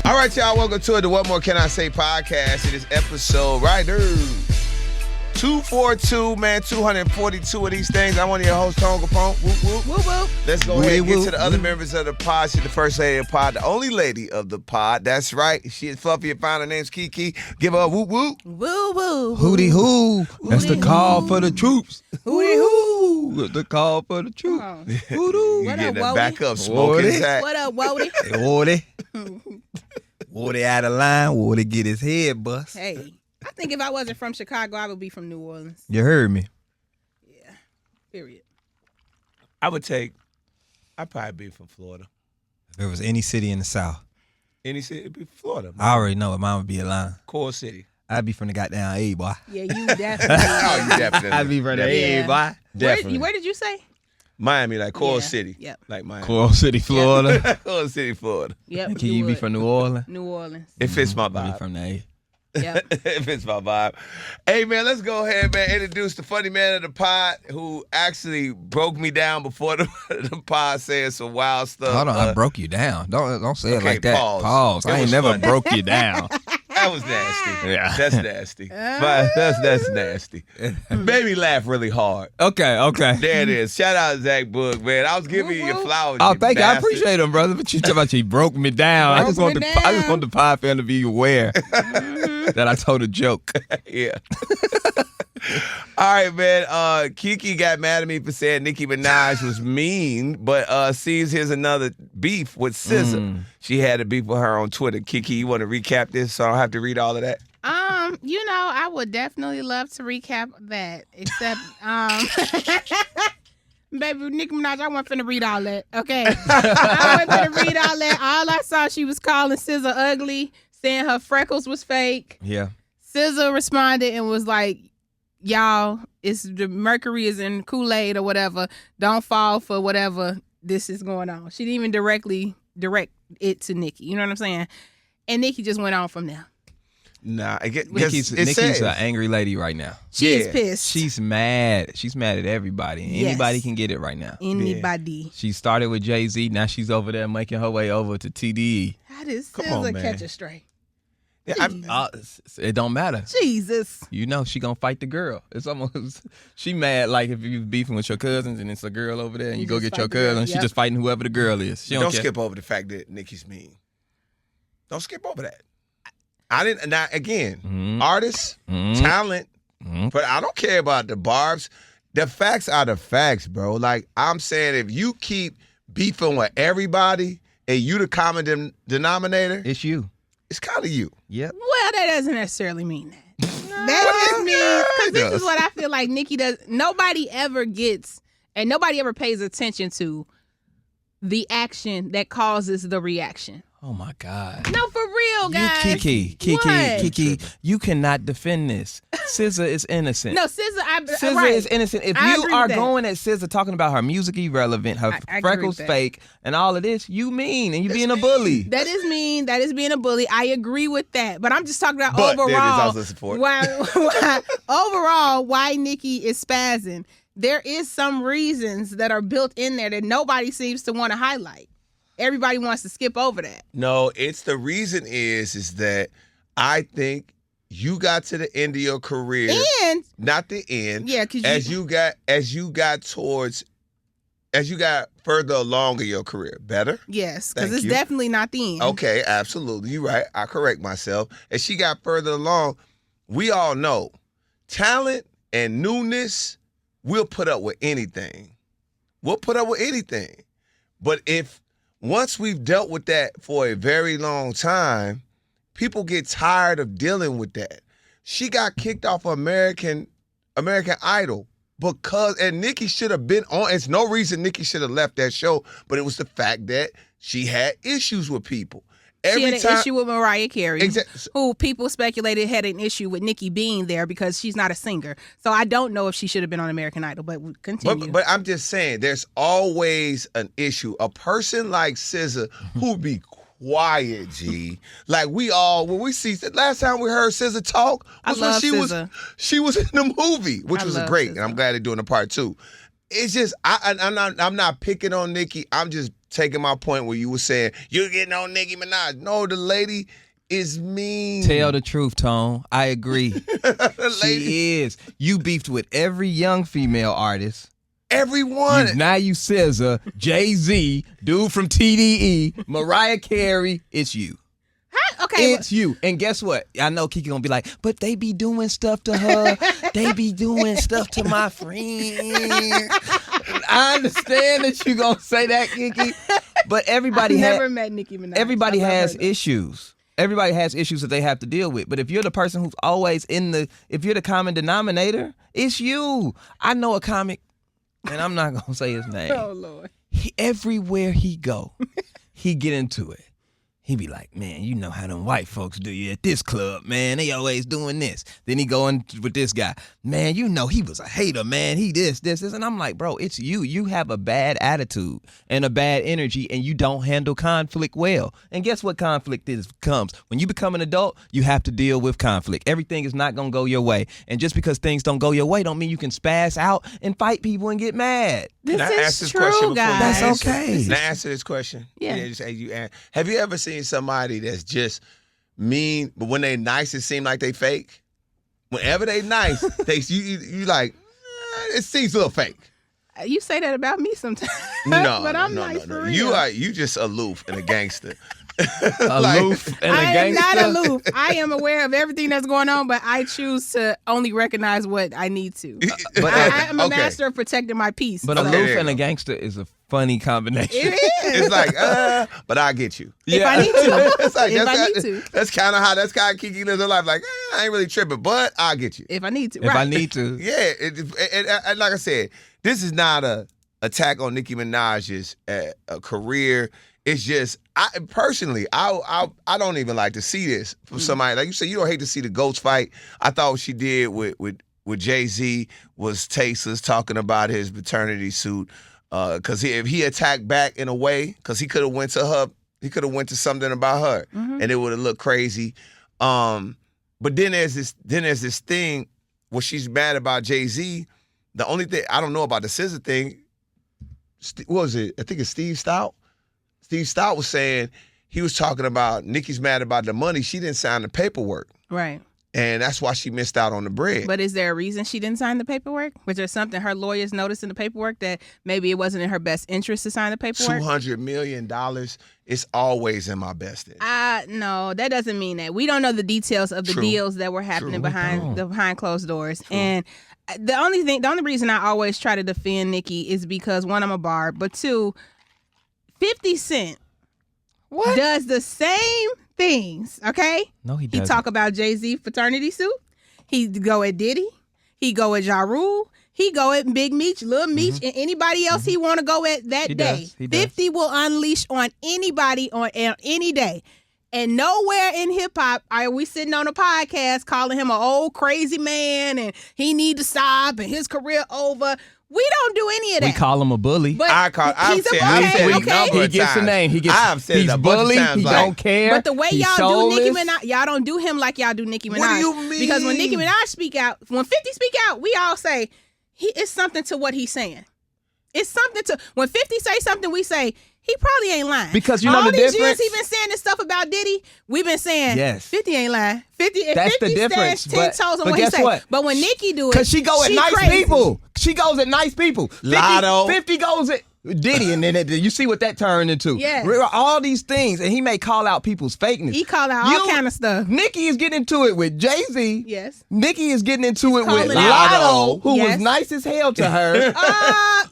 All right, y'all, welcome to the What More Can I Say podcast. It is episode, right, dude? 242, man, 242 of these things. I'm one of your hosts, Tone Kapone. Whoop, whoop. Woo woo. Let's go ahead and get to the other members of the pod. She's the first lady of the pod, the only lady of the pod. That's right. She is fluffy and fine. Her name's KeKe. Give her a whoop whoop. Woo woo. Hootie hoo. That's the call for the troops. Hootie hoo. The call for the troops. You What getting up, that Wody? back up smoking his hat. What up, Wody? Woody out of line. Woody get his head bust. Hey, I think if I wasn't from Chicago, I would be from New Orleans. You heard me. Yeah. Period. I'd probably be from Florida. If there was any city in the South, Any city, it'd be Florida. I already know it. Mine would be a line. Core city. I'd be from the goddamn A, boy. Yeah, you definitely. Oh, you definitely. I'd be from the A, Yeah. boy. Definitely. Where did you say? Miami, like Coral Yeah. City. Yep. Like Miami. Coral City, Florida. Coral City, Florida. Yep. Can you be would. from New Orleans? New Orleans? It fits my I'd be vibe. from the A. Yep. It fits my vibe. Hey, man, let's go ahead, man. Introduce the funny man of the pod who actually broke me down before the pod saying some wild stuff. Hold on, I broke you down. Don't say it okay, like that. pause. It I ain't was never funny. broke you down. That was nasty. Yeah. That's nasty. But that's nasty. Made me laugh really hard. Okay. There it is. Shout out Zach Boog, man. I was giving you your flowers. Oh, you thank you. I bastard. appreciate him, brother. But you talking about you broke me down. I just want the pod fan to be aware that I told a joke. Yeah. All right, man. KeKe got mad at me for saying Nicki Minaj was mean, but sees here's another beef with SZA. She had a beef with her on Twitter. KeKe, you want to recap this so I don't have to read all of that? I would definitely love to recap that. Except, baby, Nicki Minaj, I wasn't finna read all that. Okay, I wasn't finna read all that. All I saw, she was calling SZA ugly, saying her freckles was fake. Yeah. SZA responded and was like, y'all, it's the mercury is in Kool-Aid or whatever. Don't fall for whatever this is going on. She didn't even direct it to Nicki. You know what I'm saying? And Nicki just went on from there. Nah, I get Nikki's an angry lady right now. She's Yeah. pissed. She's mad. She's mad at everybody. And Yes. anybody can get it right now. Anybody. She started with Jay-Z. Now she's over there making her way over to TDE. How does Come on, SZA man. catch a stray? Yeah, It don't matter. Jesus. You know she gonna fight the girl. It's almost she mad like if you beefing with your cousins and it's a girl over there and you go just get your fight the girl. cousin. She Yep. just fighting whoever the girl is. She don't don't care. skip over the fact that Nicki's mean. Don't skip over that. I didn't. Now again, artists, talent, but I don't care about the barbs. The facts are the facts, bro. Like I'm saying, if you keep beefing with everybody and you the common denominator, It's you. it's kind of you. Yep. Well, that doesn't necessarily mean that. That just means, because this is what I feel like Nicki does. Nobody ever gets, and nobody ever pays attention to the action that causes the reaction. Oh my God. No, for real, guys. KeKe, you cannot defend this. SZA is innocent. No, SZA, SZA right. is innocent. If I you agree are with that. going at SZA talking about her music irrelevant, her I agree freckles with that. fake, and all of this, you mean, and you being a bully. That is mean. That is being a bully. I agree with that. But I'm just talking about But there it is overall. also support. Why Nicki is spazzing. There is some reasons that are built in there that nobody seems to want to highlight. Everybody wants to skip over that. No, it's the reason is that I think you got to the end of your career, And not the end. yeah, because As you got further along in your career, better. yes, because Thank it's you. definitely not the end. Okay, absolutely. You're right. I correct myself. As she got further along, we all know talent and newness, we'll put up with anything. We'll put up with anything. But if once we've dealt with that for a very long time, people get tired of dealing with that. She got kicked off of American Idol because, and Nicki should have been on. It's no reason Nicki should have left that show, but it was the fact that she had issues with people. She had an issue with Mariah Carey, Exactly. who people speculated had an issue with Nicki being there because she's not a singer. So I don't know if she should have been on American Idol, but continue. But I'm just saying, there's always an issue. A person like SZA who be quiet, G. Like when we see, last time we heard SZA talk was when she was in the movie, which was great, and I'm glad they're doing a part 2. It's just I'm not picking on Nicki. I'm just taking my point where you were saying, you're getting on Nicki Minaj. No, the lady is mean. Tell the truth, Tone. I agree. She is. You beefed with every young female artist. Everyone. Now you SZA, Jay-Z, dude from TDE, Mariah Carey. It's you. Okay. It's you. And guess what? I know KeKe gonna be like, but they be doing stuff to her. They be doing stuff to my friend. I understand that you gonna say that, KeKe. But everybody I've never met Nicki Minaj. Everybody has issues. Everybody has issues that they have to deal with. But if you're the person who's always if you're the common denominator, it's you. I know a comic, and I'm not gonna say his name. Oh Lord. Everywhere he go, he get into it. He be like, man, you know how them white folks do you at this club, man. They always doing this. Then he going with this guy. Man, you know he was a hater, man. He this. And I'm like, bro, it's you. You have a bad attitude and a bad energy, and you don't handle conflict well. And guess what conflict comes? When you become an adult, you have to deal with conflict. Everything is not going to go your way. And just because things don't go your way don't mean you can spaz out and fight people and get mad. This Can I ask this true, question before guys. That's you answer? okay. Can I answer this question? Yeah. Have you ever seen somebody that's just mean, but when they nice, it seem like they fake? Whenever they nice, you like, it seems a little fake. You say that about me sometimes. No, but I'm no, nice no, for no. real. You just aloof and a gangster. Aloof and a I am gangster. not aloof. I am aware of everything that's going on, but I choose to only recognize what I need to. But I am a okay. master of protecting my peace. But so. aloof there and you a go. gangster is a funny combination. It is. It's like, but I get you. If I need to. It's like, If I need to. That's kind of how KeKe lives her life. Like, I ain't really tripping, but I get you. If I need to. If right. I need to. Yeah, and like I said, this is not a attack on Nicki Minaj's career. It's just, I don't even like to see this from somebody. Like you said, you don't hate to see the ghost fight. I thought what she did with Jay-Z was tasteless, talking about his paternity suit. Because if he attacked back in a way, because he could have went to her, he could have went to something about her, and it would have looked crazy. But then there's this thing where she's mad about Jay-Z. The only thing I don't know about the SZA thing, what was it? I think it's Steve Stout. Steve Stout was saying he was talking about Nicki's mad about the money. She didn't sign the paperwork. Right. And that's why she missed out on the bread. But is there a reason she didn't sign the paperwork? Was there something her lawyers noticed in the paperwork that maybe it wasn't in her best interest to sign the paperwork? $200 million, it's always in my best interest. No, that doesn't mean that. We don't know the details of the True. deals that were happening True. behind closed doors. And the only reason I always try to defend Nicki is because, one, I'm a barb, but two, 50 Cent does the same things, okay? No, he He doesn't. talk about Jay-Z fraternity suit. He go at Diddy. He go at Ja Rule. He go at Big Meech, Lil Meech, and anybody else he want to go at that He day. does. He does. 50 will unleash on anybody on any day. And nowhere in hip-hop are we sitting on a podcast calling him an old crazy man and he need to stop and his career over. We don't do any of that. We call him a bully. But I've he's said a it a okay. number He of gets a times. name. He gets. I've said he's it a bunch bully. of times. He like, don't care. But the way He's y'all do Nicki soulless. Minaj, y'all don't do him like y'all do Nicki Minaj. What do you mean? Because when Nicki Minaj speak out, when 50 speak out, we all say it's something to what he's saying. It's something to when 50 say something, we say he probably ain't lying. Because you know all the these difference? years he been saying this stuff about Diddy, we've been saying Yes. 50 ain't lying. 50 if That's 50 the difference. stands 10 toes on But what he guess say. what? But when Nicki do it, Because she go at nice crazy. people. She goes at nice people. 50, Lotto. 50 goes at Diddy, and then you see what that turned into. Yes. All these things, and he may call out people's fakeness. He call out all kind of stuff. Nicki is getting into it with Jay-Z. Yes. Nicki is getting into it with calling out Lotto, who Yes. was nice as hell to her.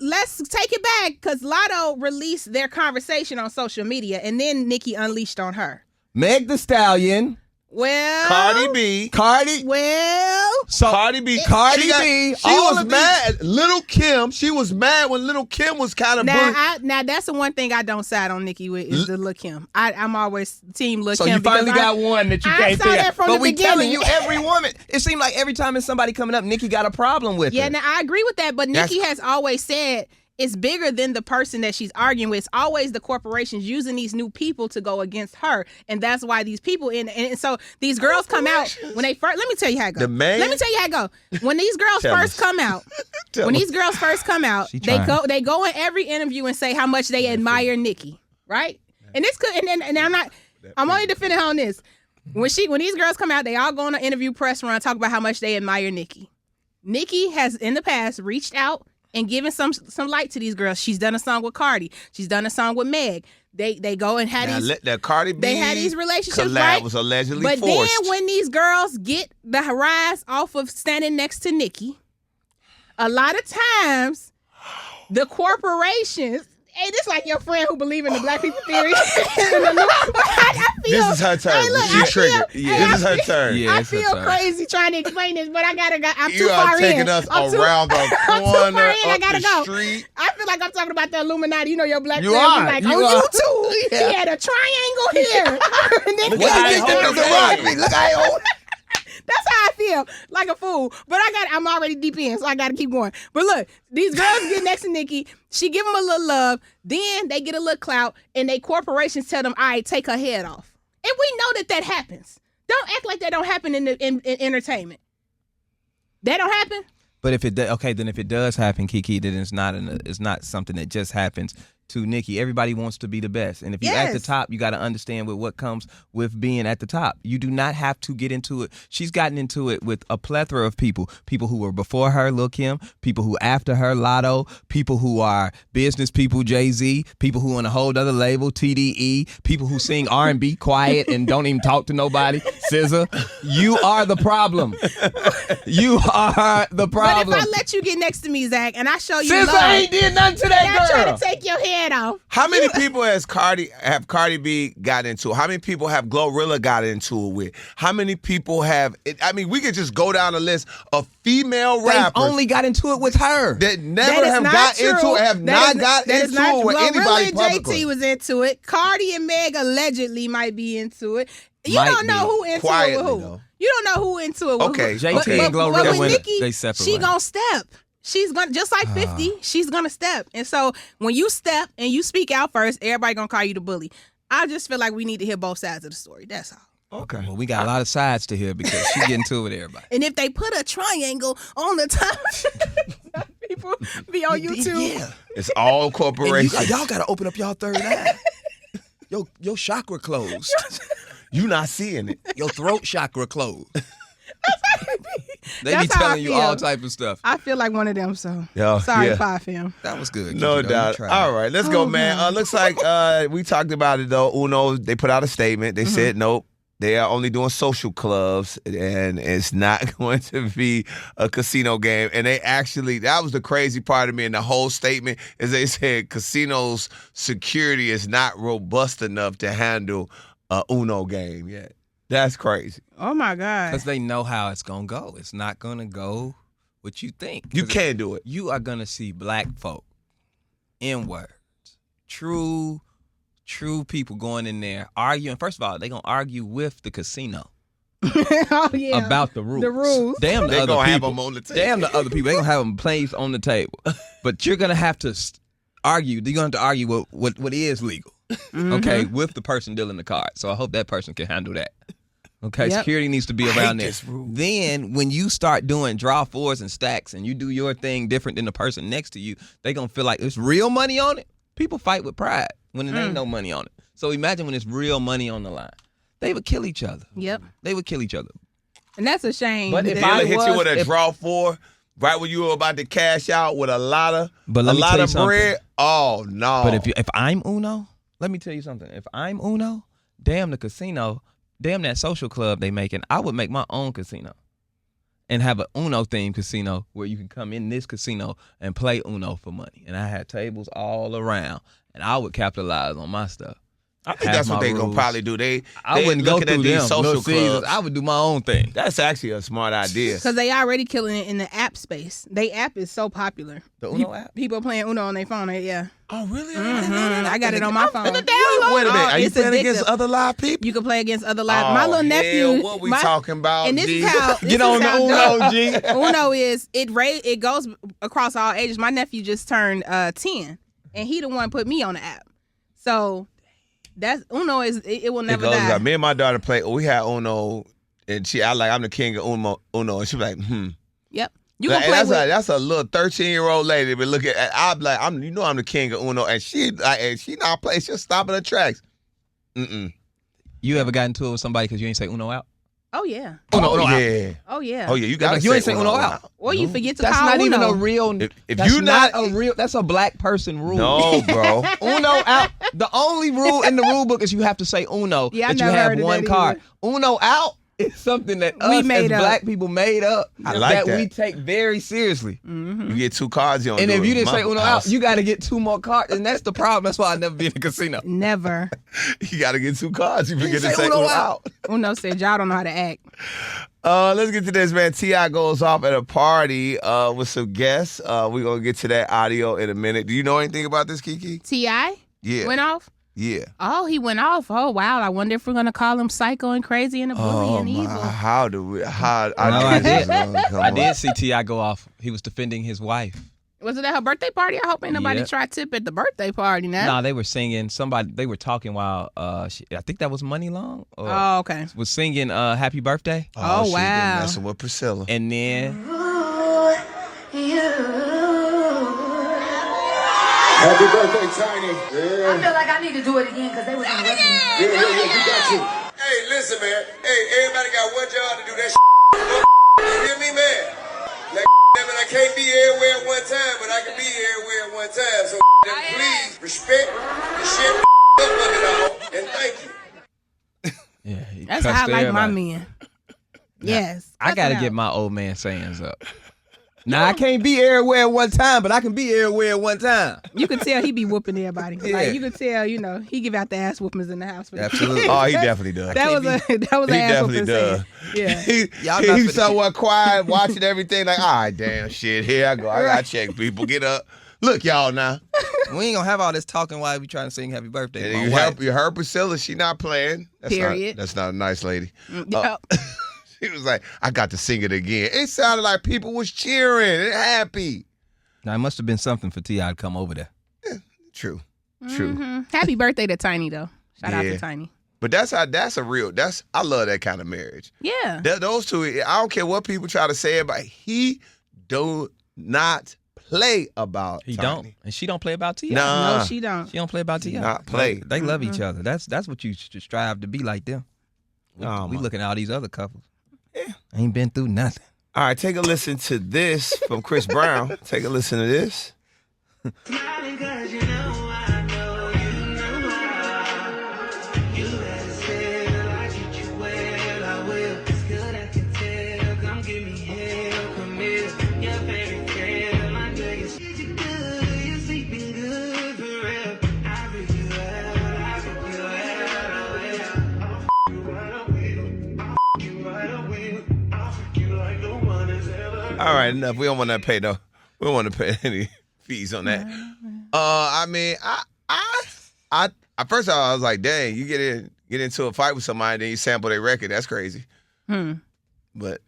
Let's take it back because Lotto released their conversation on social media and then Nicki unleashed on her. Meg Thee Stallion, Well, Cardi B. Well, so Cardi B. Cardi She B, She all was of mad. Little Kim. She was mad when Little Kim was kind of bullying. now that's the one thing I don't side on Nicki with is the Lil' Kim. I'm always team Lil' So Kim. you finally because got one that you I can't saw figure that out. from But the we telling beginning. you every woman. It seemed like every time there's somebody coming up, Nicki got a problem with Yeah, her. now I agree with that, but Nicki has always said it's bigger than the person that she's arguing with. It's always the corporations using these new people to go against her. And that's why these people and so these girls come out when they first, let me tell you how it goes. Let me tell you how it goes. When these girls first come out, they go in every interview and say how much they admire Nicki, right? And this could and I'm only defending her on this. When these girls come out, they all go on an interview press run, talk about how much they admire Nicki. Nicki has in the past reached out and given some light to these girls. She's done a song with Cardi. She's done a song with Meg. They go and had Cardi B they had these relationships, collab right? was allegedly but forced. Then when these girls get the rise off of standing next to Nicki, a lot of times the corporations. Hey, this like your friend who believe in the black people theory. This is her turn. Hey, look, she triggered. This is her turn. Yeah, I feel crazy trying to explain this, but I'm too You far are taking in. us I'm around the I'm corner too far in. I up gotta the go. street. I feel like I'm talking about the Illuminati. You know your black You friend are. be like, You on are. YouTube, Yeah. he had a triangle here. And then Look how I hold it. Look how I hold it. That's how I feel, like a fool. But I'm already deep in, so I got to keep going. But look, these girls get next to Nicki. She give them a little love. Then they get a little clout, and they corporations tell them, all right, take her head off. And we know that happens. Don't act like that don't happen in entertainment. That don't happen? But if it then if it does happen, KeKe, then it's not something that just happens to Nicki. Everybody wants to be the best, and if you're at the top, you got to understand with what comes with being at the top. You do not have to get into it. She's gotten into it with a plethora of people who were before her, Lil' Kim, people who after her, Lotto, people who are business people, Jay-Z, people who on a whole other label, TDE, people who sing R&B quiet and don't even talk to nobody, SZA. You are the problem. You are the problem. But if I let you get next to me, Zach, and I show you SZA love, ain't did nothing to that and girl. I try to take your head off. How many people have Cardi B got into it? How many people have Glorilla got into it with? How many people have? We could just go down a list of female rappers. They only got into it with her. That never have got into it, have not got into it with anybody and publicly. JT was into it. Cardi and Meg allegedly might be into it. You Might don't know be. who into Quietly, it with who. though. You don't know who into it with Okay, who. JT and but Glorilla, with when Nicki, they separate. she gonna step. She's gonna, just like 50, she's gonna step. And so when you step and you speak out first, everybody gonna call you the bully. I just feel like we need to hear both sides of the story. That's all. Okay. Well, we got a lot of sides to hear because she getting to it with everybody. And if they put a triangle on the top, people be on YouTube. Yeah. It's all And corporations. y'all got to open up y'all third eye. Your chakra closed. You not seeing it. Your throat chakra closed. They be That's how I telling you feel. all type of stuff. I feel like one of them, so Yo, sorry, yeah. 5 fam. That was good. No KeKe, though. doubt. You tried. All right, let's go, man. God. Looks like we talked about it, though. Uno, they put out a statement. They said, nope, they are only doing social clubs, and it's not going to be a casino game. And they actually, that was the crazy part of me in the whole statement, is they said casinos' security is not robust enough to handle a Uno game yet. That's crazy. Oh my God. Because they know how it's going to go. It's not going to go what you think. You 'Cause can't do it. You are going to see black folk, N-words, true people going in there arguing. First of all, they're going to argue with the casino Oh yeah. about the rules. The rules. Damn the They're other going to have people. them on the table. Damn the other people. They're going to have them placed on the table. But you're going to have to argue. You're going to have to argue what is legal, okay, with the person dealing the card. So I hope that person can handle that. Okay, Yep. security needs to be around there. Then when you start doing draw fours and stacks and you do your thing different than the person next to you, they going to feel like there's real money on it. People fight with pride when there ain't no money on it. So imagine when there's real money on the line. They would kill each other. Yep. They would kill each other. And that's a shame. But if They'll I hit you with a if- draw four right when you were about to cash out with a lot of But let me tell you of bread. something. Oh no! But if I'm Uno, let me tell you something. If I'm Uno, damn the casino, damn that social club they making, I would make my own casino and have an Uno themed casino where you can come in this casino and play Uno for money. And I had tables all around, and I would capitalize on my stuff. I think that's what they gonna probably do. I wouldn't go looking through at these them. social Little Caesars. clubs. I would do my own thing. That's actually a smart idea. Because they already killing it in the app space. They app is so popular. The Uno app? People playing Uno on their phone. Yeah. Oh, really? I got it on my phone. Wait a minute. Are you It's playing against addictive. other live people? You can play against other live. Oh, My little nephew. hell, what we talking about, And this G? is how Get on the Uno, G. Uno is it goes across all ages. My nephew just turned 10, and he the one put me on the app. So that's Uno is it will never die. Me and my daughter play. We had Uno, and I'm the king of Uno, and she be like, Yep. You can play with. That's a little 13-year-old lady. But look at, I'm like, I'm the king of Uno, and she not play. She'll stop in her tracks. You ever got into it with somebody because you ain't say Uno out? Oh yeah. Uno out. Oh yeah. Oh yeah. You got. You ain't say Uno out. Or you forget to That's call not Uno. even a real. If that's you not not a real. That's a black person rule. No, bro. Uno out. The only rule in the rule book is you have to say Uno. Yeah, I that you never have heard of one that card. either. Uno out is something that We us made as up. black people made up. I like that. we take very seriously. You get 2 cards. You don't And do if it. you didn't say My Uno house. out, you got to get 2 more cards, and that's the problem. That's why I never be in a casino. Never. You got to get 2 cards. You forget to say say Uno Uno out. out. Uno said y'all don't know how to act. Let's get to this, man. T.I. goes off at a party with some guests. We're going to get to that audio in a minute. Do you know anything about this, KeKe? T.I. Yeah. went off. Yeah. Oh, he went off. Oh wow. I wonder if we're gonna call him psycho and crazy and a bully and evil. How do we? How? No, I did. Come I on. did see T.I. go off. He was defending his wife. Was it at her birthday party? I hope ain't nobody Yep. try tip at the birthday party now. Nah, they were singing. They were talking while I think that was Money Long. Or Oh, okay. was singing Happy Birthday. Oh, she's been wow. messing with Priscilla. And then Happy birthday, Tiny. Yeah. I feel like I need to do it again because they was interrupting me. Yeah, you got you. Hey, listen, man. Hey, everybody got one job to do that shit. You hear me, man? Like, man, I can't be everywhere at one time, but I can be everywhere at one time. So, please respect the shit up of it all, and thank you. yeah, he That's how I cussed like my everybody. men. Yes. I Cuss gotta it get out. my old man sayings up. Now I can't be everywhere at one time, but I can be everywhere at one time. You can tell he be whooping everybody. Yeah. Like you can tell, he give out the ass whoopings in the house. For Absolutely. Oh, he definitely does. That was an He ass definitely whooping. does. Saying. Yeah. Y'all He not was finna- somewhat quiet, watching everything. Like, all right, damn shit. Here I go. I gotta check people. Get up. Look, y'all now. We ain't gonna have all this talking while we trying to sing Happy Birthday. to my You wife. heard Priscilla. She not playing. Period. That's not a nice lady. Yep. He was like, I got to sing it again. It sounded like people was cheering and happy. Now it must have been something for T.I. to come over there. True. Mhm. Happy birthday to Tiny though. Shout out Yeah. to Tiny. But I love that kind of marriage. Yeah. Those two, I don't care what people try to say about it, he do not play about He Tiny. don't, and she don't play about T.I. Nah. No, she don't. She don't play about T.I. Not play. They love each other. That's what you should strive to be like them. We my- looking at all these other couples. Yeah. Ain't been through nothing. All right, take a listen to this from Chris Brown. Take a listen to this. All right, enough. We don't want to pay any fees on that. I mean, I first of all, I was like, dang, you get into a fight with somebody, then you sample their record. That's crazy. But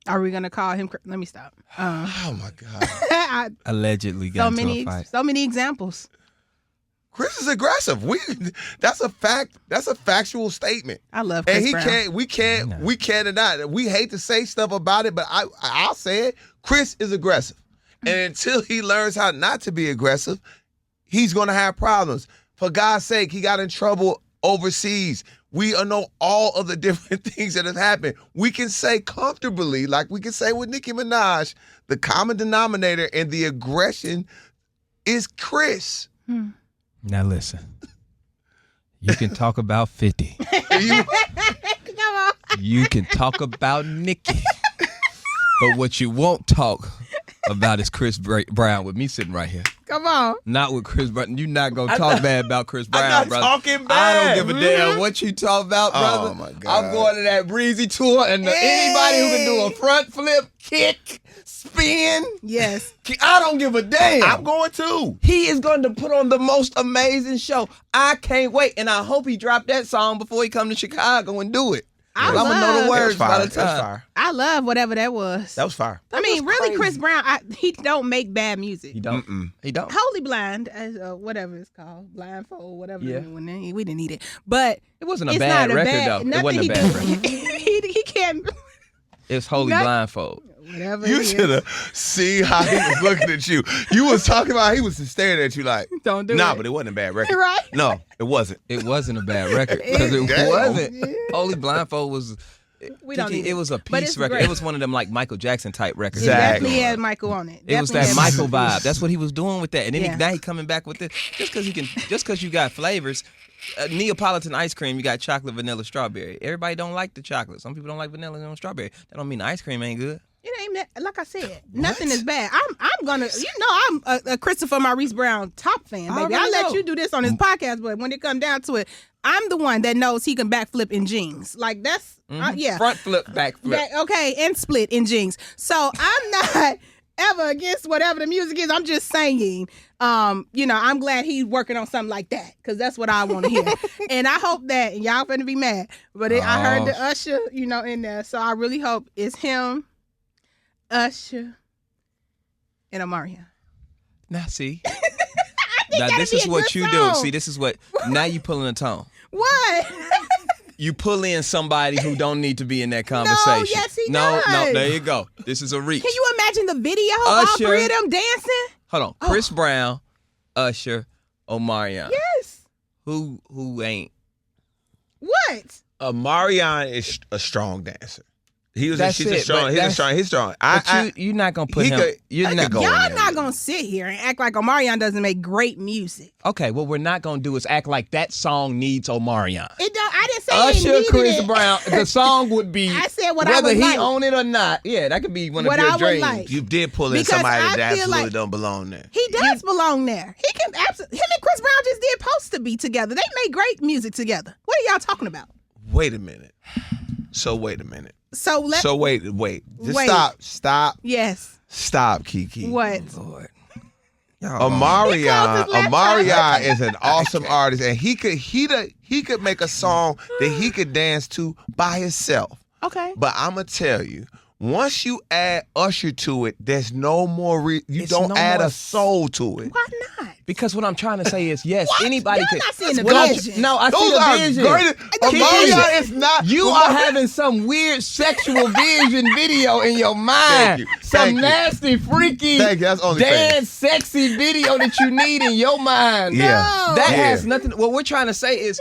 Are we gonna call him? Let me stop. oh my God, Allegedly got into a fight. So many examples. Chris is aggressive. That's a fact. That's a factual statement. I love Chris And Brown. we can't deny it. We hate to say stuff about it, but I'll say it. Chris is aggressive. And until he learns how not to be aggressive, he's going to have problems. For God's sake, he got in trouble overseas. We know all of the different things that have happened. We can say comfortably, like we can say with Nicki Minaj, the common denominator and the aggression is Chris. Now listen. You can talk about 50. You can talk about Nicki. But what you won't talk about is Chris Brown with me sitting right here. Come on. Not with Chris Brown. You're not gonna talk bad about Chris Brown, I'm not brother. talking I bad. don't give a damn what you talk about, brother. Oh, my God. I'm going to that Breezy tour, and anybody who can do a front flip, kick, spin, Yes. I don't give a damn. I'm going too. He is going to put on the most amazing show. I can't wait, and I hope he dropped that song before he come to Chicago and do it. I'm gonna know the That was words by fire. the That was time. fire. I love whatever that was. That was fire. I mean, really, crazy. Chris Brown, he don't make bad music. He don't. He don't. Wholly Blind, as whatever it's called, blindfold, whatever. Yeah. We didn't need it, but It wasn't a it's bad not record bad, though. It wasn't a bad record. he can't. It's Wholly Not- Blindfold. Whatever. You it is. should have seen how he was looking at you. You was talking about he was staring at you like, Don't do nah, it. but it wasn't a bad record. Right? No, it wasn't. It wasn't a bad record because it Damn. wasn't. Wholly Blindfold was. We don't need it was a But peace it's record. great. It was one of them like Michael Jackson type records. It Exactly. definitely had Michael on it. It was Definitely that had Michael vibe. That's what he was doing with that. And then Yeah. now he coming back with this. Just because you got flavors. Neapolitan ice cream, you got chocolate, vanilla, strawberry. Everybody don't like the chocolate. Some people don't like vanilla and strawberry. That don't mean the ice cream ain't good. It ain't that, like I said, nothing is bad. I'm gonna, I'm a Christopher Maurice Brown top fan, baby. I already let know. you do this on his podcast, but when it come down to it, I'm the one that knows he can backflip in jeans. Like that's, yeah. Front flip, back flip. Okay, and split in jeans. So I'm not ever against whatever the music is. I'm just saying, I'm glad he's working on something like that because that's what I want to hear. And I hope that, and y'all finna be mad, but I heard the Usher, in there. So I really hope it's him, Usher, and Omarion. Now see. Now Now this is what you do. See, this is what now you pulling a tone. What? You pull in somebody who don't need to be in that conversation. yes, he No, does. there you go. This is a reach. Can you imagine the video of all Usher. three of them dancing? Hold on. Chris Brown, Usher, Omarion. Yes. Who ain't? What? Marion is a strong dancer. He's That's a it, strong. but He's strong. But you're not gonna put he him. could- You're I not could go going. in Y'all there. not gonna sit here and act like Omarion doesn't make great music. Okay, what we're not gonna do is act like that song needs Omarion. It don't. I didn't say it Usher, needed Chris it. Brown. The song would be. I said what I whether would he like. own it or not. Yeah, that could be one What of your I would dreams. like. You did pull in Because somebody I that feel absolutely like- don't belong there. He does belong there. He can absolutely. Him and Chris Brown just did supposed to be together. They made great music together. What are y'all talking about? Wait a minute. So wait a minute. So let. So wait. Just Wait. stop, Yes. KeKe. What? Lord. Omarion, He closed his laptop. Omarion is an awesome artist, and he could make a song that he could dance to by himself. Okay. But I'm gonna tell you, once you add Usher to it, there's no more. You It's don't no add more a soul to it. Why not? Because what I'm trying to say is, yes, anybody Y'all could. not seeing the What I'm- vision. No, I see Those the are vision. great. Omarion is not. You are having some weird sexual vision video in your mind. Thank you. Some Thank you. nasty, freaky, Thank you. That's OnlyFans. dance, sexy video that you need in your mind. Yeah. That Yeah. has nothing. What we're trying to say is,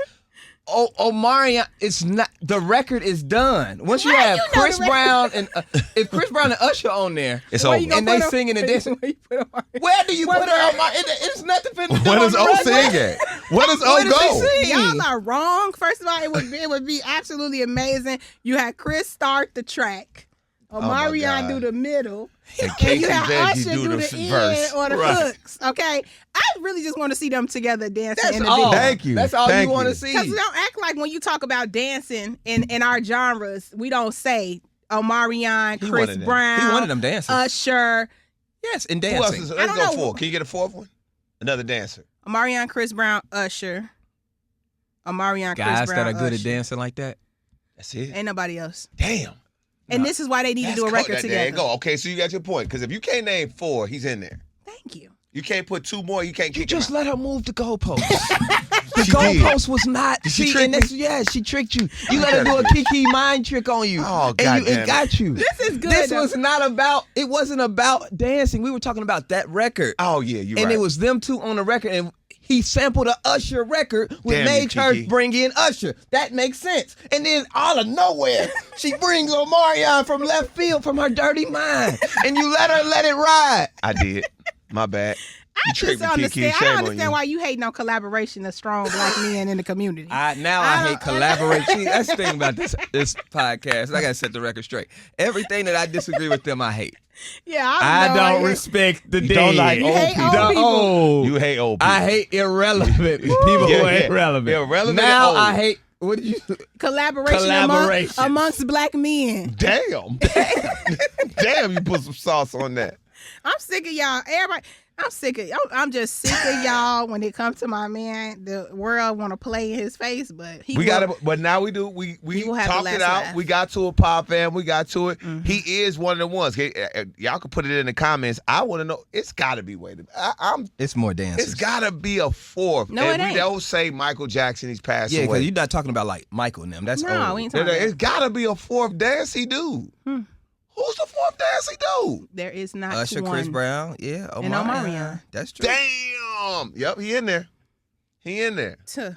Omarion, it's not. The record is done. Once you Why have you know Chris the record? Brown and if Chris Brown and Usher on there, It's Where over. you gonna and they put him? singing and dancing. Where you put him on? Where do you put her on my? It's nothing for to do Where on does the O record. sing at? Where does Where O does he go? sing? Y'all are wrong. First of all, it would be absolutely amazing. You had Chris start the track, Omarion God. do the middle, And and you Casey had Veggie Usher do the end verse. or the Right. hooks. Okay, I really just want to see them together dancing That's in the all. video. Thank you. That's all Thank you want you. to see. Because don't act like when you talk about dancing in our genres, we don't say Omarion, He Chris wanted them. Brown, He wanted them dancing. Usher, Yes, and Who else dancing. is? I Let's don't go know. four. Can you get a fourth one? Another dancer. Omarion, Chris Brown, Usher, Omarion, Guys Chris Brown, that are good at Usher. dancing like that. That's it. Ain't nobody else. Damn. And this is why they need to do a record There together. you go. Okay, so you got your point. Because if you can't name four, he's in there. Thank you. You can't put two more. You can't You kick him just out. let her move the goalposts. The She did. goalpost was not. Did she See, trick and that's, me? yeah, she tricked you. You let her do a KeKe mind trick on you. Oh, and goddamn it it. got you. This is good. This though. was not about. It wasn't about dancing. We were talking about that record. Oh yeah, you're And right. it was them two on the record, and he sampled a Usher record, which Damn made you, her KeKe. bring in Usher. That makes sense. And then all of nowhere, she brings Omarion from left field from her dirty mind, and you let her let it ride. I did. My bad. I just tripping, KeKe. understand. I Shame don't on understand you. why you hating on collaboration of strong black men in the community. I hate collaboration. That's the thing about this podcast. I gotta set the record straight. Everything that I disagree with them, I hate. Yeah, I don't respect the You dead. don't like You old hate people. old people. old. You hate old people. I hate irrelevant people who Yeah, ain't yeah. relevant. Irrelevant Now and old. I hate. What did you? Collaboration. Amongst black men. Damn. Damn, you put some sauce on that. I'm sick of y'all. Everybody, I'm sick of. I'm just sick of y'all when it comes to my man. The world want to play in his face, but But now we do. We will have the talked it last out. laugh. We got to a pop fan. We got to it. Mm-hmm. He is one of the ones. Y'all can put it in the comments. I want to know. It's got to be It's more dancers. It's got to be a fourth. No, and it we ain't. don't say Michael Jackson. He's passed Yeah, away. because you're not talking about like Michael and them. That's No, old. we ain't talking about It's that. got to be a fourth dancey dude. Who's the fourth dancey dude? There is not Usher, one. Chris Brown, yeah, And Omarion. That's true. Damn. Yep, he in there. He in there. Tuh.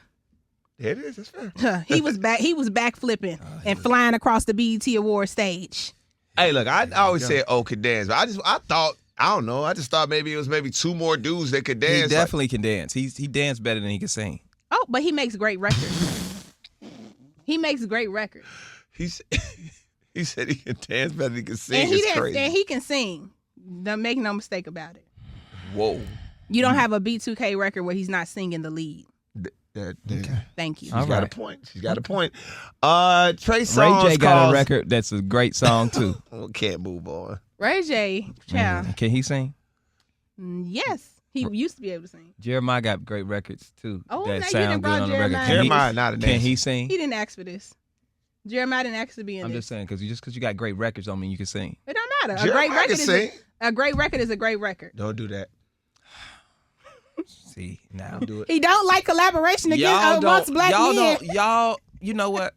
There it is. That's fair. He was back. He was back flipping and flying across the BET Award stage. Hey, look, I always said O could dance, but I thought, I don't know, I just thought maybe it was two more dudes that could dance. He definitely can dance. He danced better than he can sing. Oh, but he makes great records. He makes great records. He said he can dance better than he can sing. And It's crazy. he can sing. Don't make no mistake about it. Whoa. You don't have a B2K record where he's not singing the lead. Thank you. She's got a point. She's got a point. Trey Songz Ray J got a record that's a great song too. Can't move on. Ray J, child. Can he sing? Yes. He used to be able to sing. Jeremiah got great records too. Oh, that now you sound done good brought on the record. Jeremiah. Jeremiah not a dancer. Can he sing? He didn't ask for this. Jeremiah didn't ask to be in I'm this. just saying because you got great records don't mean you can sing. It don't matter. Jeremiah can sing. A great record is a great record. Don't do that. See now. Don't do it. He don't like collaboration amongst black men. You know what?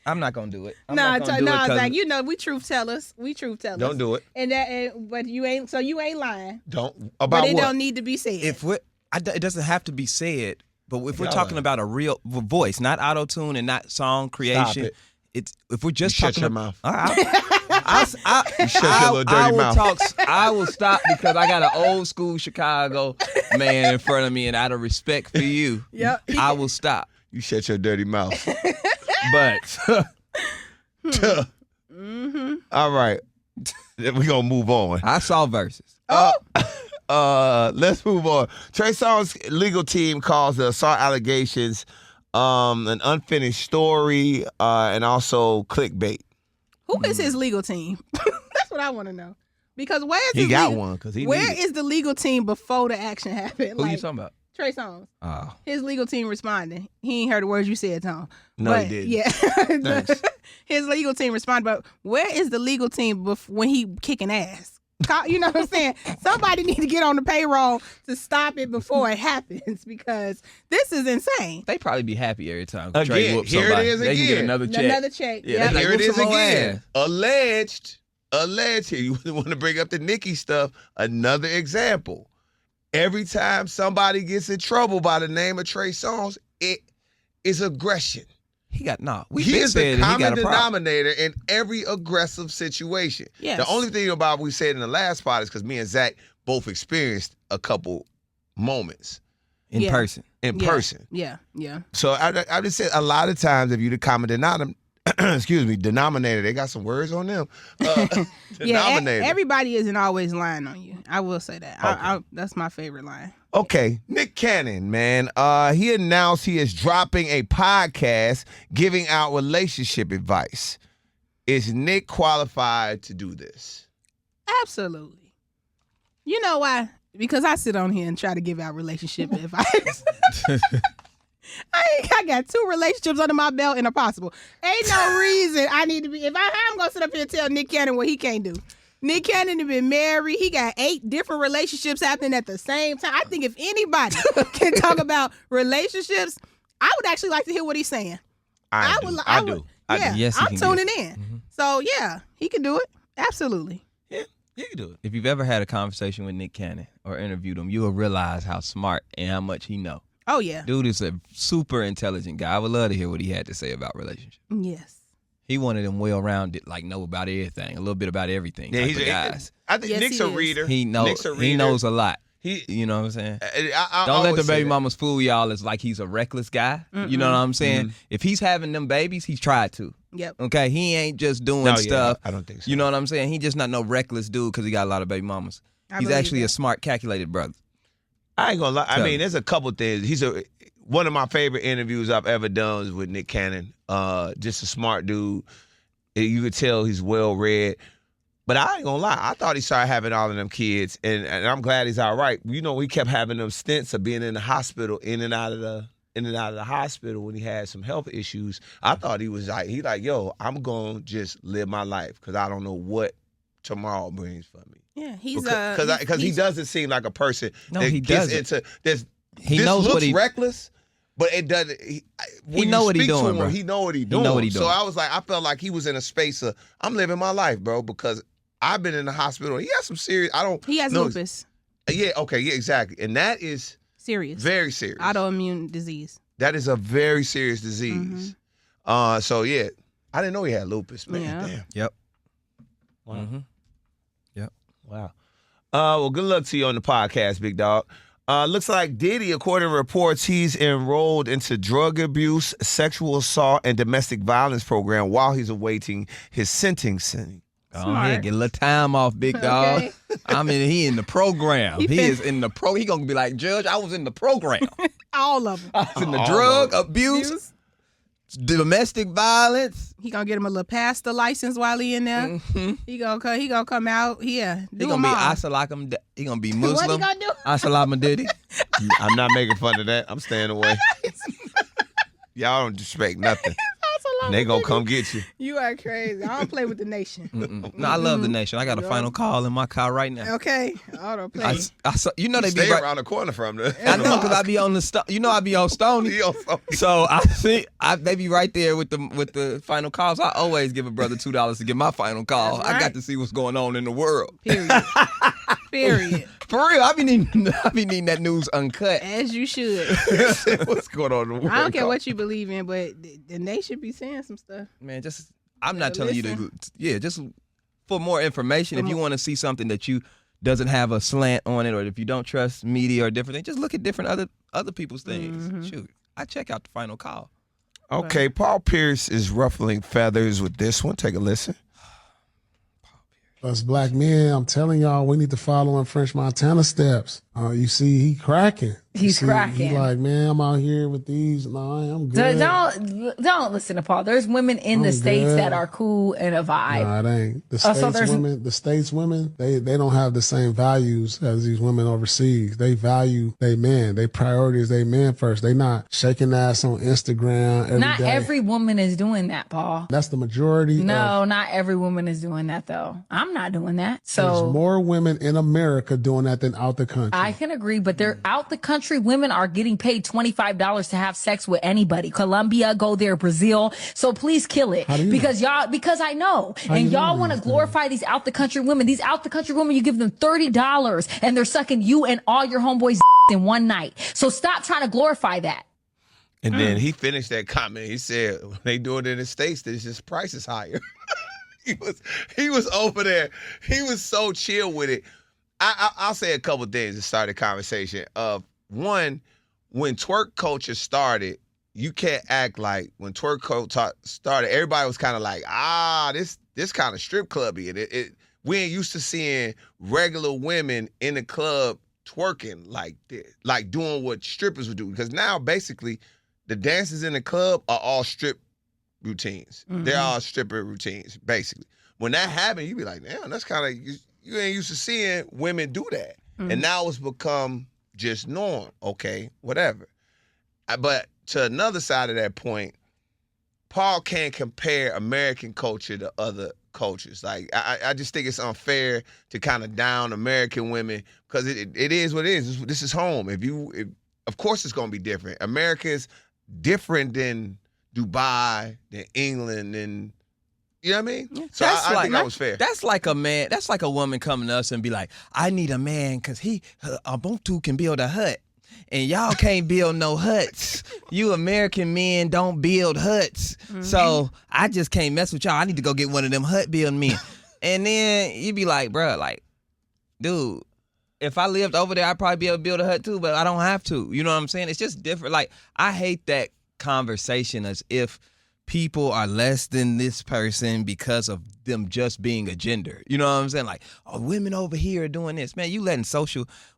I'm not gonna do it. Zach, you know we truth tellers. Don't do it. But you ain't. So you ain't lying. Don't. About But it what? don't need to be said. It doesn't have to be said. But if we're Y'all talking are. about a real voice, not auto tune and not song creation, it. it's if we're just You shut talking your about. mouth. You shut your little dirty mouth. I will stop because I got an old school Chicago man in front of me, and out of respect for you, Yep. I will stop. You shut your dirty mouth. But All right. We're going to move on. I saw verses. Let's move on. Trey Songz legal team calls the assault allegations an unfinished story and also clickbait. Who is his legal team? That's what I want to know. Because where is He his got legal, one because he Where needed it. is the legal team before the action happened? Who you talking about? Trey Songz. Oh, His legal team responded. He ain't heard the words you said, Tom. No, but, he didn't. Yeah. Thanks. His legal team responded, but where is the legal team when he kicking ass? You know what I'm saying? Somebody need to get on the payroll to stop it before it happens because this is insane. they probably be happy every time Again, Trey whoops here it somebody. is They can get again. another check. Another check. Yeah, Yep. they Here like, it is whoop some more again. ass. Alleged. Here, you want to bring up the Nicki stuff. Another example. Every time somebody gets in trouble by the name of Trey Songz, it is aggression. He got We He been is said the that he got common a problem. denominator in every aggressive situation. Yes. The only thing about what we said in the last part is because me and Zach both experienced a couple moments in Yeah. person. in person. Yeah. So I just said a lot of times if you the common denominator, they got some words on them. Denominator. Everybody isn't always lying on you. I will say that. Okay. That's my favorite line. Okay, Nick Cannon, man. He announced he is dropping a podcast giving out relationship advice. Is Nick qualified to do this? Absolutely. You know why? Because I sit on here and try to give out relationship advice. I got 2 relationships under my belt and a possible. Ain't no reason I need to be. If I'm gonna sit up here and tell Nick Cannon what he can't do. Nick Cannon has been married. He got 8 different relationships happening at the same time. I think if anybody can talk about relationships, I would actually like to hear what he's saying. I do. Yeah, Yes, he I'm can tuning do in. So yeah, he can do it. Absolutely. You can do it. If you've ever had a conversation with Nick Cannon or interviewed him, you will realize how smart and how much he know. Oh yeah. Dude is a super intelligent guy. I would love to hear what he had to say about relationships. Yes. He one of them well-rounded, like know about everything, a little bit about everything. Yeah, type of guys. I think Yes, Nick's he a is. reader. He knows. Nick's a reader. He knows a lot. You know what I'm saying? I Don't let the always say baby that. mamas fool y'all as like he's a reckless guy. You know what I'm saying? If he's having them babies, he's tried to. Yep. Okay, he ain't just doing No, yeah, stuff. I don't think so. You know what I'm saying? He just not no reckless dude because he got a lot of baby mamas. I He's believe actually a that. smart, calculated brother. I ain't gonna lie. I Tell mean, me. there's a couple things. One of my favorite interviews I've ever done was with Nick Cannon. Just a smart dude. You could tell he's well read. But I ain't gonna lie. I thought he started having all of them kids, and I'm glad he's all right. You know, he kept having them stints of being in the hospital, in and out of the hospital when he had some health issues. I thought he was like, yo, I'm gonna just live my life because I don't know what tomorrow brings for me. Yeah, he's Because he doesn't seem like a person No, that he gets doesn't. into this. He This knows looks what he. reckless, but it doesn't. When know you what he speak to doing, him, bro. He know what he He doing. know what he So doing. I felt like he was in a space of I'm living my life, bro, because I've been in the hospital. He has some serious. He has know- lupus. Yeah. Okay. Yeah. Exactly. And that is Serious. very serious. Autoimmune disease. That is a very serious disease. So yeah, I didn't know he had lupus, man. Yeah. Damn. Yep. Wow. Mm-hmm. Yep. Wow. Well, good luck to you on the podcast, big dog. Looks like Diddy, according to reports, he's enrolled into drug abuse, sexual assault, and domestic violence program while he's awaiting his sentencing. Go Smart. ahead, get a little time off, big dog. Okay. I mean, he in the program. He He been- is in the pro. He gonna be like, Judge, I was in the program. All of them. I was in the All drug of abuse, domestic violence. He gonna get him a little pastor license while he in there. Mm-hmm. He gonna come out. Yeah, He do gonna them be all. Asalakam. He gonna be What he Muslim. gonna do? Asalama Diddy. I'm not making fun of that. I'm staying away. Y'all don't disrespect nothing. And they gonna come get you. You are crazy. I don't play with the nation. No, I love the nation. I got a final call in my car right now. Okay, I don't play. I saw, you know they be Stay right. around the corner from the. I know because I be on the you know I be on Stony. He on phone. So they be right there with the final calls. I always give a brother $2 to get my final call. That's I got right. to see what's going on in the world. Period. Period. For real, I be needing that news uncut. As you should. What's going on in the world? I don't care what you believe in, but the nation be saying some stuff. Man, just I'm not Better telling you to. listen. Yeah, just for more information. If you want to see something that you doesn't have a slant on it, or if you don't trust media or different things, just look at different other people's things. Shoot, I check out the final call. Okay, Paul Pierce is ruffling feathers with this one. Take a listen. Us black men, I'm telling y'all, we need to follow in French Montana steps. You see, he cracking. He's cracking. He like, man, I'm out here with these. No, I'm good. Don't listen to Paul. There's women in the I'm States good. that are cool and a vibe. Nah, it ain't. The so States there's- women, they don't have the same values as these women overseas. They value they men. They priority is they men first. They not shaking ass on Instagram every day. Not every woman is doing that, Paul. That's the majority. No, not every woman is doing that though. I'm not doing that. There's So more women in America doing that than out the country. I can agree, but they're out the country. Women are getting paid $25 to have sex with anybody. Colombia, go there, Brazil. So please kill it. How do you Because because I know. you And y'all know want to these glorify these out the country women. These out the country women, you give them $30 and they're sucking you and all your homeboys in one night. So stop trying to glorify that. And then he finished that comment. He said, when they do it in the States, there's just price is higher. he was over there. He was so chill with it. I'll say a couple things to start the conversation. One, when twerk culture started, you can't act like when twerk culture started, everybody was kind of like, this kind of strip clubby. And we ain't used to seeing regular women in the club twerking like this, like doing what strippers would do. Because now basically the dances in the club are all strip routines. They're all stripper routines, basically. When that happened, you be like, damn, that's kind of, you ain't used to seeing women do that. And now it's become just norm, okay, whatever. But to another side of that point, Paul can't compare American culture to other cultures. Like, I just think it's unfair to kind of down American women because it is what it is. This is home. Of course it's going to be different. America's different than Dubai, than England, than, you know what I mean? So I think that was fair. That's like a man. That's like a woman coming to us and be like, I need a man because Ubuntu can build a hut. And y'all can't build no huts. You American men don't build huts. So I just can't mess with y'all. I need to go get one of them hut building men. And then you be like, bruh, like, dude, if I lived over there, I'd probably be able to build a hut too, but I don't have to. You know what I'm saying? It's just different. Like, I hate that conversation as if people are less than this person because of them just being a gender. You know what I'm saying? Like, oh, women over here are doing this. Man, you letting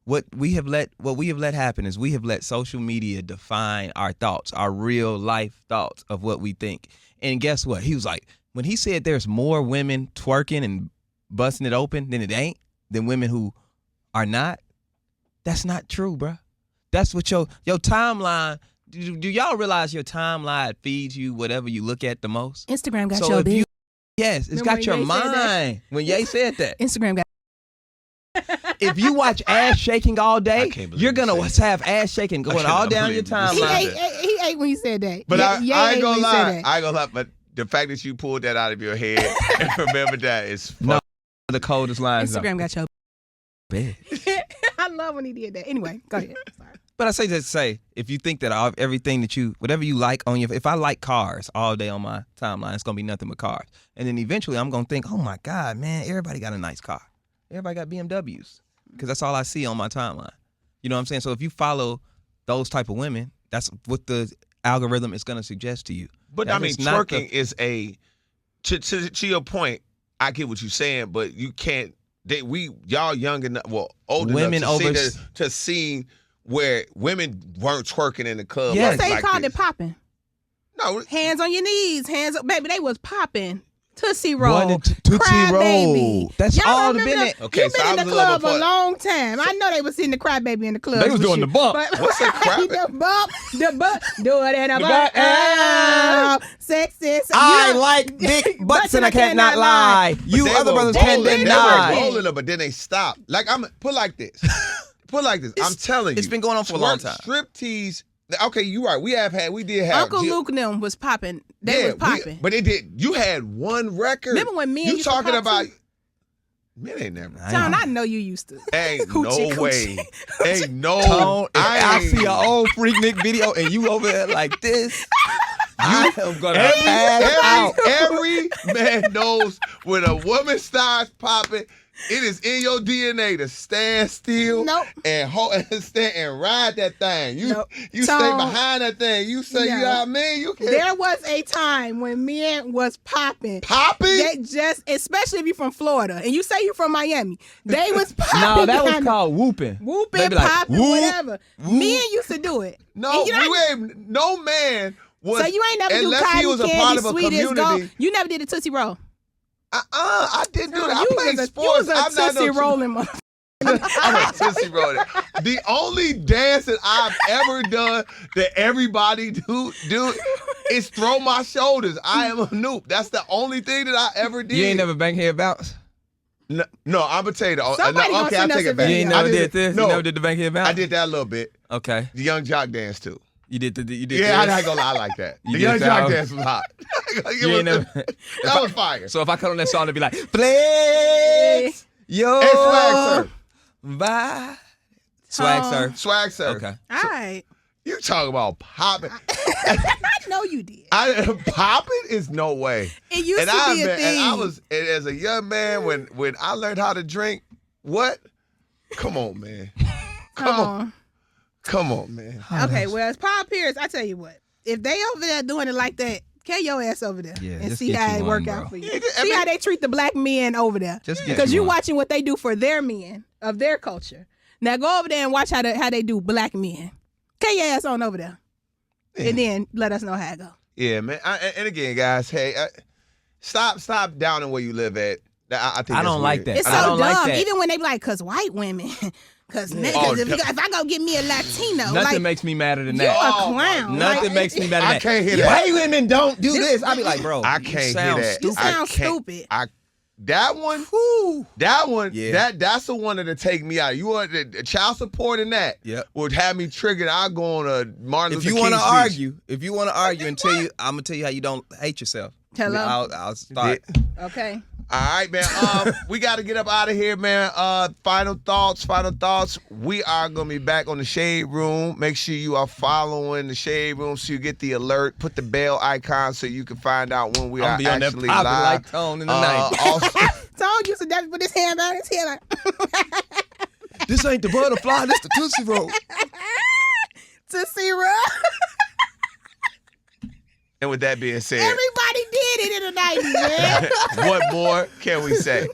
what we have let happen is we have let social media define our thoughts, our real life thoughts of what we think. And guess what? He was like, when he said there's more women twerking and busting it open than women who are not, that's not true, bro. That's what your timeline, do y'all realize your timeline feeds you whatever you look at the most? Instagram got So your if bitch. Yes, it's Remember got your when Ye said that? mind. When Ye said that. Instagram got. If you watch ass shaking all day, I can't believe you're you going said to have ass shaking going all cannot down your believe you timeline. said He ate when you said that. But I ain't gonna lie. I I ain't gonna lie. But the fact that you pulled that out of your head and remember that is fun. No, the coldest lines. Instagram got your. Bad. I love when he did that. Anyway, go ahead. Sorry. But I say just say, if you think that everything that whatever you like on if I like cars all day on my timeline, it's gonna be nothing but cars. And then eventually I'm gonna think, oh my God, man, everybody got a nice car. Everybody got BMWs. Because that's all I see on my timeline. You know what I'm saying? So if you follow those type of women, that's what the algorithm is gonna suggest to you. But I mean, twerking is to your point. I get what you're saying, but you can't. Y'all young enough, old women enough to see where women weren't twerking in the club. Yes. They like called this. it popping. No, Hands on your knees, hands up, baby. They was popping. Tootsie Roll, Boy, the Tootsie Cry Roll. Baby. That's Y'all all the remember been that? Okay, You've so been I in the was a little club a before- long time. I know they was seeing the Cry Baby in the club. They was doing the bump. What's a Cry Baby? The bump, do it in a The bump. bump. Ah. Sexy. I like big butts and I cannot lie. You They other were brothers can't rolling. deny. They were rolling them, but then they stopped. Like put like this. I'm telling you, It's been going on for a long time. Striptease. Okay, you're right. We did have Uncle Luke and them was popping. They was popping. But it did. You had one record. Remember when men you used to talking pop about? too? Men ain't never. John, I know you used to. Ain't Coochie, no way. coochie. Ain't no. Tone, if I ain't- see an old Freak Nick video and you over there like this, I am gonna pass out. Every man knows when a woman starts popping, it is in your DNA to stand still and stand and ride that thing. You stay behind that thing. You say, you know what I mean? You can't. There was a time when men was popping. Popping? They just, especially if you're from Florida and you say you're from Miami, they was popping. No, that was behind called whooping. whooping, They be like, popping, whoop, whatever. Men used to do it. No, And you know, ain't. No man was. so you ain't never do unless he cotton was a candy, part of a sweet as gold. community. You never did a Tootsie Roll. I didn't do that. I You played was a sports. I'm I'm not Tootsie no rolling motherfucker. I'm a Tootsie Roller. The only dance that I've ever done that everybody do is throw my shoulders. I am a noob. That's the only thing that I ever did. You ain't never bankhead bounce? No, I'm gonna tell you. Somebody gonna Okay, send I'll us take a it back. You ain't video. never did this? No, You never did the bankhead bounce? I did that a little bit. Okay. The young jock dance too. You did Yeah, I'm this? not gonna lie, I like that. You The did young that? jock dance was hot. You ain't never... That was fire. So if I cut on that song, it'd be like, flex your Hey, swag surf. vibe. Swag surf. Swag surf. Okay. All right. You talking about popping? I know you did. Popping is no way. It used to be a thing. And I was as a young man when I learned how to drink. What? Come on, man. Come on, man. Okay, well, it's Paul Pierce. I tell you what, if they over there doing it like that, carry your ass over there Yeah, and just see get how you it one, work bro. out for you. Yeah, See how they treat the black men over there. Just get Because you you one. watching what they do for their men of their culture. Now go over there and watch how they do black men. Carry your ass on over there, and then let us know how it go. Yeah, man. And again, guys, hey, stop downing where you live at. I think I don't that's like weird. that. It's I so don't dumb. like that. Even when they be like, "Cause white women." Because Oh, if I go get me a Latino, Nothing like, makes me madder than you that. a clown. Nothing Like, makes me madder than I that. can't hear that. White women don't do this. I be like, bro, I you can't hear sound that. You stupid. I sound can't- stupid. That one, Yeah. that's the one that'll take me out. You want the child support and that Yep. would have me triggered. I'll go on a Martin If Luther you King want to speech. argue and tell you, I'm gonna tell you how you don't hate yourself. Hello? I'll start. Okay. All right, man. We got to get up out of here, man. Final thoughts. We are going to be back on the Shade Room. Make sure you are following the Shade Room so you get the alert. Put the bell icon so you can find out when we I'm are gonna be on that actually popping live. like Tone in the night. Also, Tone used to definitely put his hand down his head like. This ain't the butterfly, this the Tootsie Roll. Tootsie Roll. And with that being said, Everybody did it in the 90s, man. what more can we say?